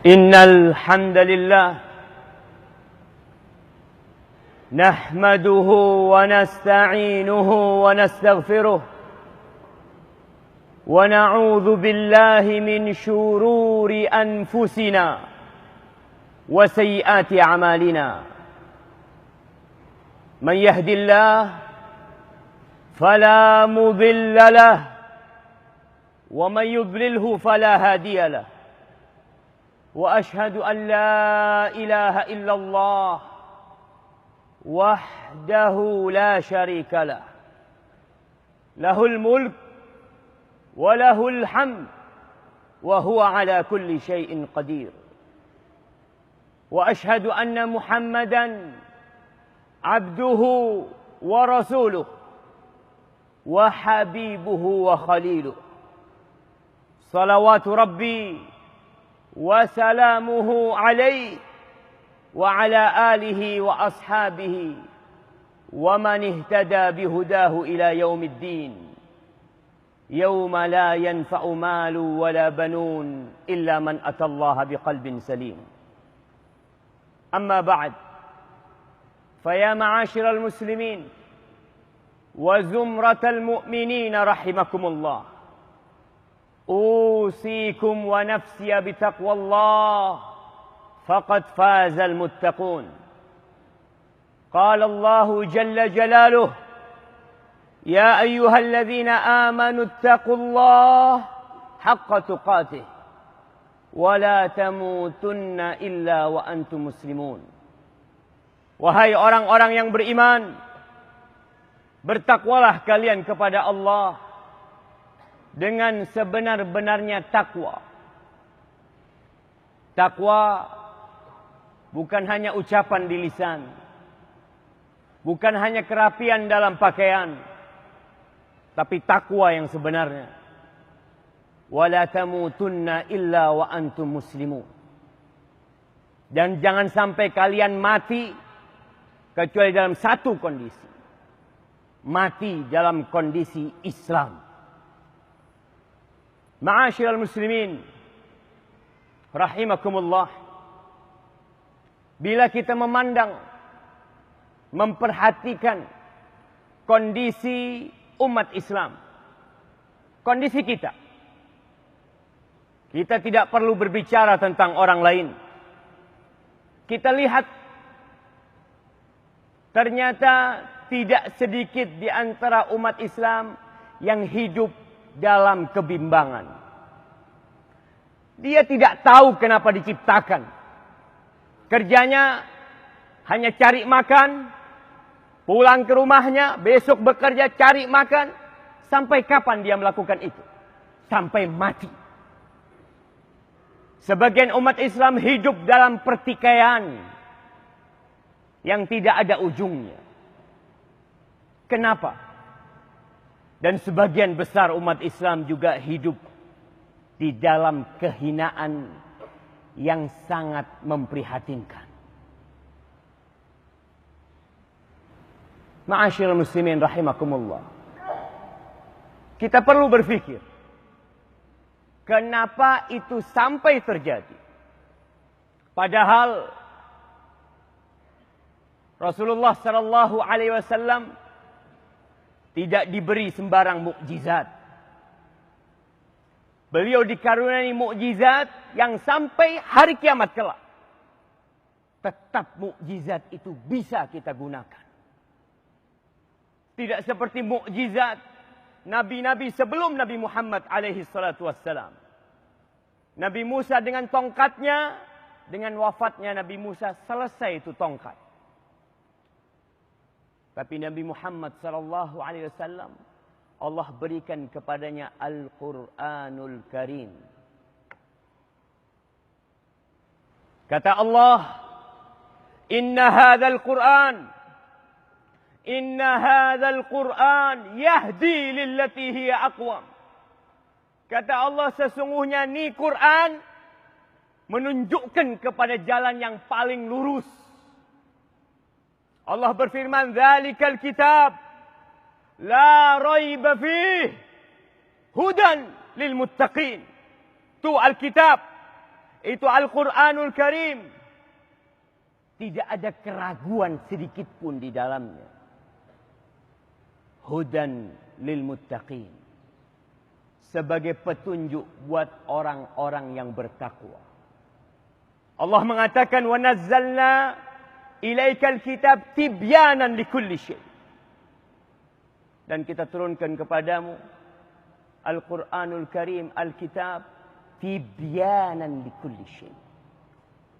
إن الحمد لله نحمده ونستعينه ونستغفره ونعوذ بالله من شرور أنفسنا وسيئات أعمالنا من يهد الله فلا مضل له ومن يضلله فلا هادي له وأشهد أن لا إله إلا الله وحده لا شريك له له الملك وله الحمد وهو على كل شيء قدير وأشهد أن محمدا عبده ورسوله وحبيبه وخليله صلوات ربي وسلامه عليه وعلى آله وأصحابه ومن اهتدى بهداه إلى يوم الدين يوم لا ينفع مال ولا بنون إلا من أتى الله بقلب سليم أما بعد فيا معاشر المسلمين وزمرة المؤمنين رحمكم الله أوصيكم ونفسي بتقوى الله فقد فاز المتقون قال الله جل جلاله يا أيها الذين آمنوا اتقوا الله حق تقاته ولا تموتن إلا وأنتم مسلمون. Wahai orang-orang yang beriman, bertakwalah kalian kepada Allah dengan sebenar-benarnya takwa. Takwa bukan hanya ucapan di lisan, bukan hanya kerapian dalam pakaian, tapi takwa yang sebenarnya. Wala tamutunna illa wa antum muslimun. Dan jangan sampai kalian mati kecuali dalam satu kondisi. Mati dalam kondisi Islam. Ma'asyiral muslimin rahimakumullah, bila kita memandang, memperhatikan kondisi umat Islam, kondisi kita tidak perlu berbicara tentang orang lain. Kita lihat ternyata tidak sedikit di antara umat Islam yang hidup dalam kebimbangan. Dia tidak tahu kenapa diciptakan. Kerjanya hanya cari makan, pulang ke rumahnya, besok bekerja cari makan. Sampai kapan dia melakukan itu? Sampai mati. Sebagian umat Islam hidup dalam pertikaian yang tidak ada ujungnya. Kenapa? Dan sebagian besar umat Islam juga hidup di dalam kehinaan yang sangat memprihatinkan. Ma'asyiral muslimin rahimakumullah. Kita perlu berpikir, kenapa itu sampai terjadi? Padahal Rasulullah sallallahu alaihi wasallam tidak diberi sembarang mukjizat. Beliau dikaruniai mukjizat yang sampai hari kiamat kelak tetap mukjizat itu bisa kita gunakan. Tidak seperti mukjizat nabi-nabi sebelum Nabi Muhammad alaihi salatu wassalam. Nabi Musa dengan tongkatnya, dengan wafatnya Nabi Musa selesai itu tongkat. Tapi Nabi Muhammad sallallahu alaihi wasallam Allah berikan kepadanya Al-Qur'anul Karim. Kata Allah, Inna hadzal Qur'an yahdi lillati hiya aqwam. Kata Allah, sesungguhnya ni Quran menunjukkan kepada jalan yang paling lurus. Allah berfirman, "Dzalikal kitab la raiba fih hudan lil muttaqin." Itu Alkitab. itu Al-Quranul Karim. Tidak ada keraguan sedikit pun di dalamnya. Hudan lil muttaqin. Sebagai petunjuk buat orang-orang yang bertakwa. Allah mengatakan, wa nazzalna ilaikal kitab tibyanan likulli syai'. Dan kita turunkan kepadamu Al-Quranul Karim, Al-Kitab, tibyanan likulli syai'.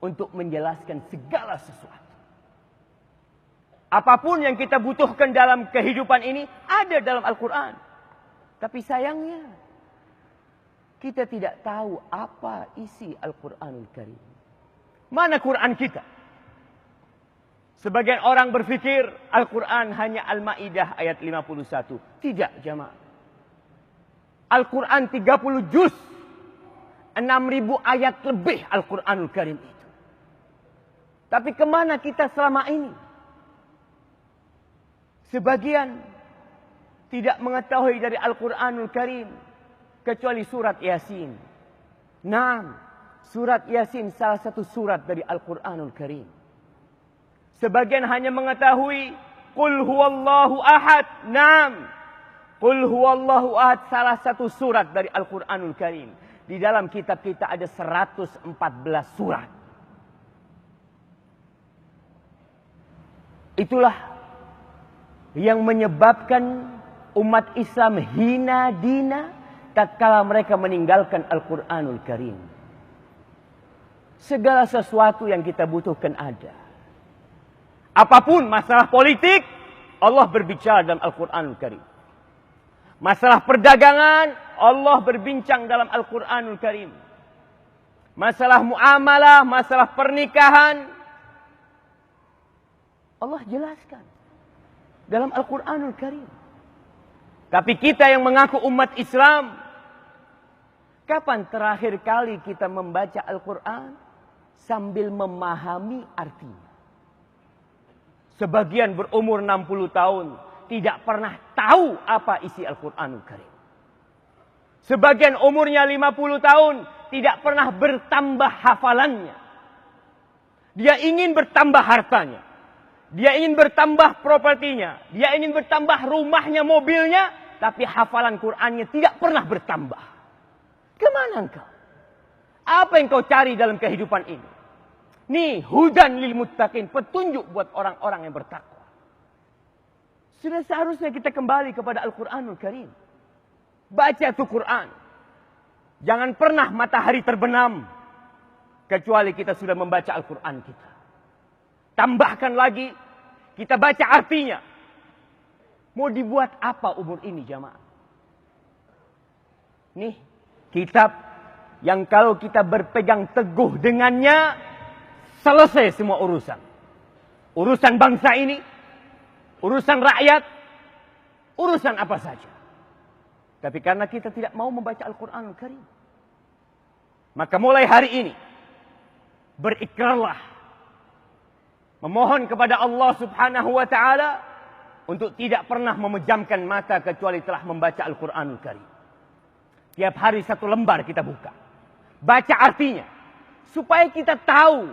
Untuk menjelaskan segala sesuatu. Apapun yang kita butuhkan dalam kehidupan ini, ada dalam Al-Quran. Tapi sayangnya, kita tidak tahu apa isi Al-Quranul Karim. Mana Quran kita? Sebagian orang berpikir Al-Quran hanya Al-Ma'idah ayat 51. Tidak, jamaah. Al-Quran 30 juz. 6.000 ayat lebih Al-Quranul Karim itu. Tapi kemana kita selama ini? Sebagian tidak mengetahui dari Al-Quranul Karim. Kecuali surat Yasin. Naam, surat Yasin salah satu surat dari Al-Quranul Karim. Sebagian hanya mengetahui Qul huwallahu ahad. Naam. Qul huwallahu ahad salah satu surat dari Al-Quranul Karim. Di dalam kitab kita ada 114 surat. Itulah yang menyebabkan umat Islam hina dina tatkala mereka meninggalkan Al-Quranul Karim. Segala sesuatu yang kita butuhkan ada. Apapun masalah politik, Allah berbicara dalam Al-Quranul Karim. Masalah perdagangan, Allah berbincang dalam Al-Quranul Karim. Masalah muamalah, masalah pernikahan, Allah jelaskan dalam Al-Quranul Karim. Tapi kita yang mengaku umat Islam, kapan terakhir kali kita membaca Al-Quran sambil memahami artinya? Sebagian berumur 60 tahun tidak pernah tahu apa isi Al-Quranul Karim. Sebagian umurnya 50 tahun tidak pernah bertambah hafalannya. Dia ingin bertambah hartanya. Dia ingin bertambah propertinya. Dia ingin bertambah rumahnya, mobilnya. Tapi hafalan Qurannya tidak pernah bertambah. Kemana engkau? Apa yang kau cari dalam kehidupan ini? Nih, hudan lil muttaqin, petunjuk buat orang-orang yang bertakwa. Sudah seharusnya kita kembali kepada Al-Quranul Karim. Baca tuh Quran. Jangan pernah matahari terbenam kecuali kita sudah membaca Al-Quran kita. Tambahkan lagi, kita baca artinya. Mau dibuat apa umur ini, jamaah? Nih, kitab yang kalau kita berpegang teguh dengannya, selesai semua urusan. Urusan bangsa ini, urusan rakyat, urusan apa saja. Tapi karena kita tidak mau membaca Al-Quranul Karim, maka mulai hari ini, berikrarlah. Memohon kepada Allah Subhanahu wa ta'ala untuk tidak pernah memejamkan mata kecuali telah membaca Al-Quranul Karim. Tiap hari satu lembar kita buka. Baca artinya. Supaya kita tahu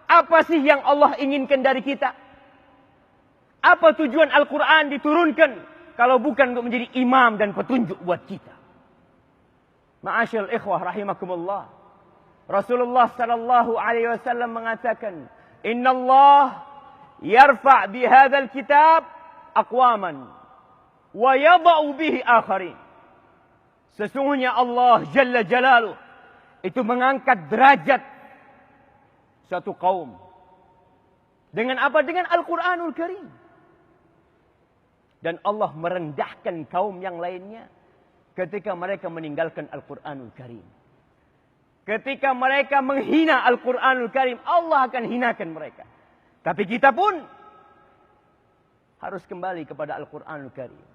apa sih yang Allah inginkan dari kita. Apa tujuan Al-Quran diturunkan kalau bukan untuk menjadi imam dan petunjuk buat kita. Ma'asyil ikhwah rahimakumullah. Rasulullah sallallahu alaihi wasallam mengatakan, Inna Allah yarfa' bihadzal kitab aqwaman wa yada'u bihi akharin. Sesungguhnya Allah Jalla Jalaluh itu mengangkat derajat satu kaum. Dengan apa? Dengan Al-Quranul Karim. Dan Allah merendahkan kaum yang lainnya ketika mereka meninggalkan Al-Quranul Karim. Ketika mereka menghina Al-Quranul Karim, Allah akan hinakan mereka. Tapi kita pun harus kembali kepada Al-Quranul Karim.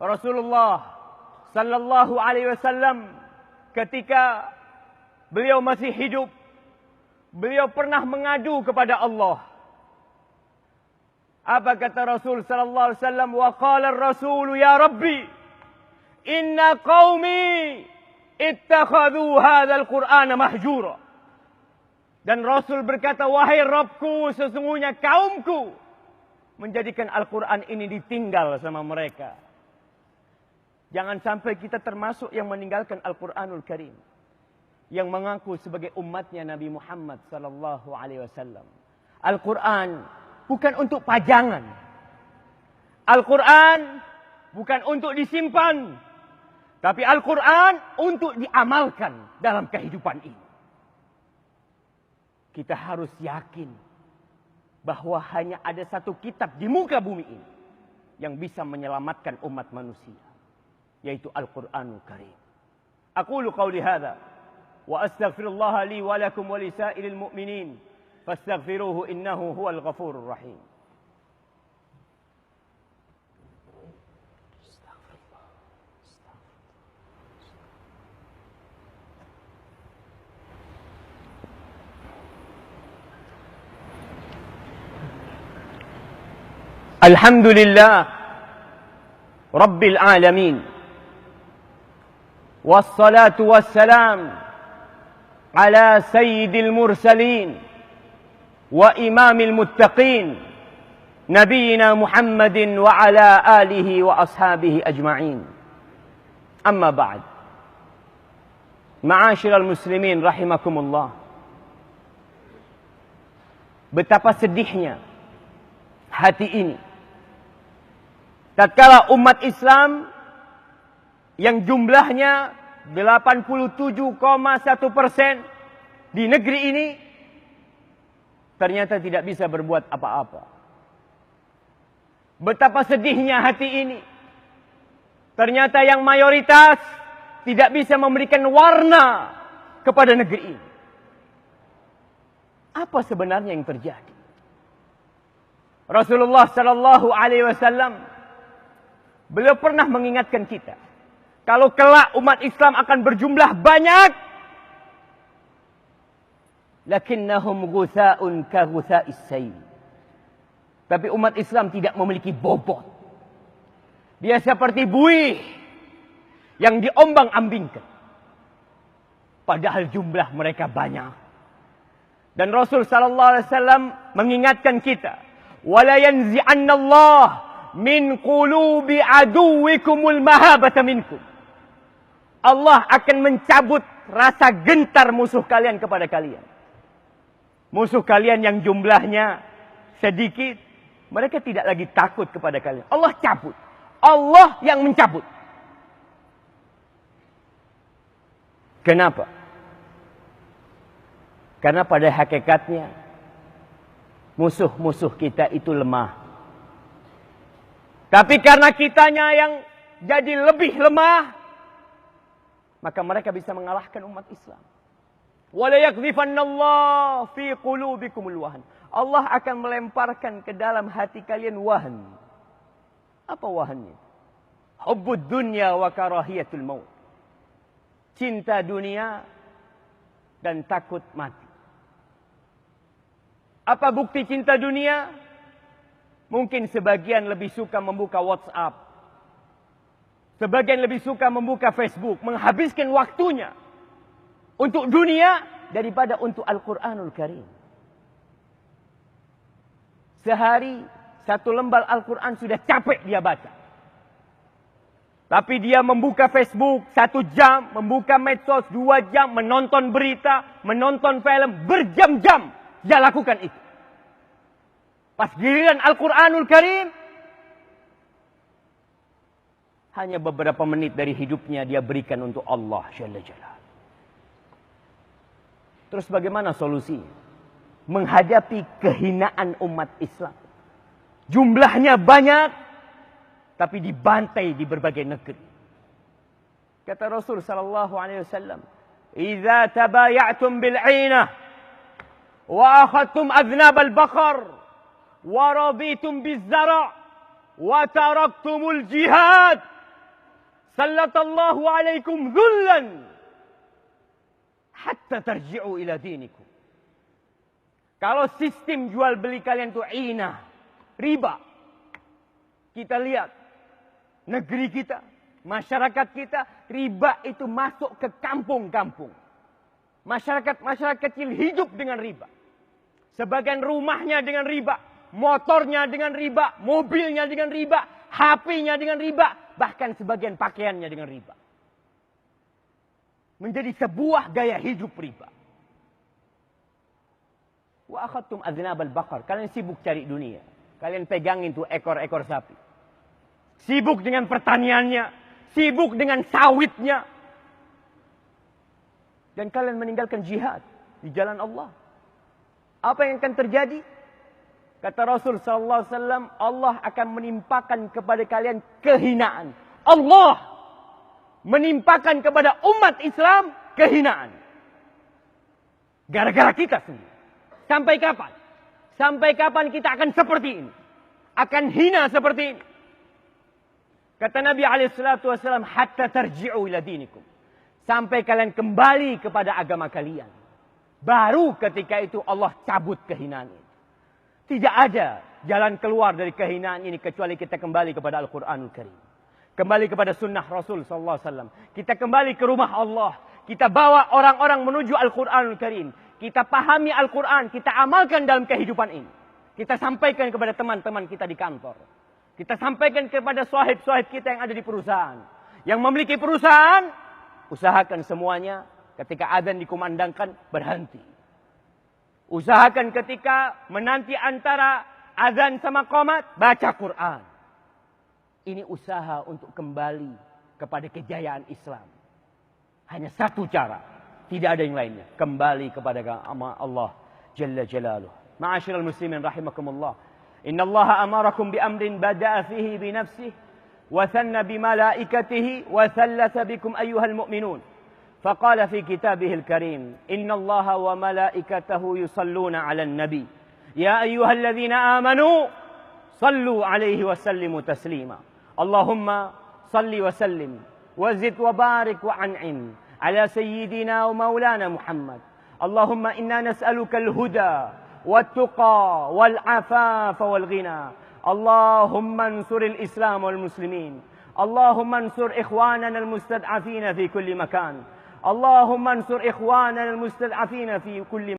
Rasulullah sallallahu alaihi wasallam ketika beliau masih hidup, beliau pernah mengadu kepada Allah. Apa kata Rasul sallallahu alaihi wasallam? Wa qala ar-rasul ya Rabbi, inna qaumi ittakhadhu hadzal Qur'ana mahjura Dan Rasul berkata, wahai Rabbku, sesungguhnya kaumku menjadikan Al-Quran ini ditinggal sama mereka. Jangan sampai kita termasuk yang meninggalkan Al-Quranul Karim, yang mengaku sebagai umatnya Nabi Muhammad sallallahu alaihi wasallam. Al-Quran bukan untuk pajangan. Al-Quran bukan untuk disimpan. Tapi Al-Quran untuk diamalkan dalam kehidupan ini. Kita harus yakin bahwa hanya ada satu kitab di muka bumi ini yang bisa menyelamatkan umat manusia, yaitu Al-Quranul Karim. Aqulu qawli hadza wa astaghfirullah li wa lakum wa lisairil mu'minin fastaghfiruhu innahu huwal ghafurur rahim. Alhamdulillah Rabbil Alamin, wassalatu wassalam ala sayyidil mursalin wa imamil muttaqin nabiyina Muhammadin wa ala alihi wa ashabihi ajma'in. Amma ba'd. Ma'asyiral muslimin rahimakumullah. Betapa sedihnya hati ini tatkala umat Islam yang jumlahnya 87,1% di negeri ini ternyata tidak bisa berbuat apa-apa. Betapa sedihnya hati ini. Ternyata yang mayoritas tidak bisa memberikan warna kepada negeri ini. Apa sebenarnya yang terjadi? Rasulullah sallallahu alaihi wasallam beliau pernah mengingatkan kita, kalau kelak umat Islam akan berjumlah banyak, lakinnahum ghutha'un ka ghutha'is sayl. Tapi umat Islam tidak memiliki bobot. Dia seperti buih yang diombang-ambingkan. Padahal jumlah mereka banyak. Dan Rasul sallallahu alaihi wasallam mengingatkan kita, wala yanzi'annallah min qulubi aduwikumul mahabata minkum. Allah akan mencabut rasa gentar musuh kalian kepada kalian. Musuh kalian yang jumlahnya sedikit, mereka tidak lagi takut kepada kalian. Allah cabut. Allah yang mencabut. Kenapa? Karena pada hakikatnya musuh-musuh kita itu lemah. Tapi karena kitanya yang jadi lebih lemah, maka mereka bisa mengalahkan umat Islam. Wala yakdhifannallahu fi qulubikumul wahn. Allah akan melemparkan ke dalam hati kalian wahn. Apa wahannya? Hubbud dunya wa karahiyatul maut. Cinta dunia dan takut mati. Apa bukti cinta dunia? Mungkin sebagian lebih suka membuka WhatsApp. Sebagian lebih suka membuka Facebook. Menghabiskan waktunya untuk dunia daripada untuk Al-Quranul Karim. Sehari 1 lembar Al-Quran sudah capek dia baca. Tapi dia membuka Facebook 1 jam, membuka medsos 2 jam, menonton berita, menonton film, berjam-jam dia lakukan itu. Pas giliran Al-Quranul Karim, hanya beberapa menit dari hidupnya dia berikan untuk Allah Jalla Jalaluhu. Terus bagaimana solusinya? Menghadapi kehinaan umat Islam. Jumlahnya banyak, tapi dibantai di berbagai negeri. Kata Rasul sallallahu alaihi wasallam, "Idza tabaya'tum bil 'ainah wa akhadtum adhnab al-baqar wa raditum biz-zara' wa taraktumul jihad sallallahu alaikum dhullan hatta tarji'u ila dinikum." Kalau sistem jual beli kalian itu inah, riba, kita lihat negeri kita, masyarakat kita, riba itu masuk ke kampung-kampung. Masyarakat kecil hidup dengan riba. Sebagian rumahnya dengan riba, motornya dengan riba, mobilnya dengan riba, HP-nya dengan riba, bahkan sebagian pakaiannya dengan riba. Menjadi sebuah gaya hidup riba. Wa akhadtum adnabal baqar. Kalian sibuk cari dunia. Kalian pegangin tuh ekor-ekor sapi. Sibuk dengan pertaniannya, sibuk dengan sawitnya. Dan kalian meninggalkan jihad di jalan Allah. Apa yang akan terjadi? Kata Rasul sallallahu alaihi wasallam, Allah akan menimpakan kepada kalian kehinaan. Allah menimpakan kepada umat Islam kehinaan. Gara-gara kita sendiri. Sampai kapan? Sampai kapan kita akan seperti ini? Akan hina seperti ini? Kata Nabi alaihissalatu wassalam, hatta tarji'u ila dinikum. Sampai kalian kembali kepada agama kalian. Baru ketika itu Allah cabut kehinaan ini. Tidak ada jalan keluar dari kehinaan ini kecuali kita kembali kepada Al-Quranul Karim. Kembali kepada sunnah Rasul sallallahu alaihi wasallam. Kita kembali ke rumah Allah. Kita bawa orang-orang menuju Al-Quranul Karim. Kita pahami Al-Quran. Kita amalkan dalam kehidupan ini. Kita sampaikan kepada teman-teman kita di kantor. Kita sampaikan kepada sahib-sahib kita yang ada di perusahaan. Yang memiliki perusahaan, usahakan semuanya ketika adzan dikumandangkan berhenti. Usahakan ketika menanti antara adzan sama qomat, baca Quran. Ini usaha untuk kembali kepada kejayaan Islam. Hanya satu cara, tidak ada yang lainnya. Kembali kepada agama Allah Jalla Jalaluh. Ma'asyiral muslimin rahimakumullah. Inna Allah amarakum bi amrin bada'a fihi bi nafsihi wa thanna bi malaikatihi wa thallatha bikum ayyuhal mu'minun. فقال في كتابه الكريم إن الله وملائكته يصلون على النبي يا أيها الذين آمنوا صلوا عليه وسلموا تسليما اللهم صل وسلم وزد وبارك وأنعم على سيدنا ومولانا محمد اللهم إنا نسألك الهدى والتقى والعفاف والغنى اللهم انصر الإسلام والمسلمين اللهم انصر إخواننا المستضعفين في كل مكان اللهم انصر إخواننا المستضعفين في كل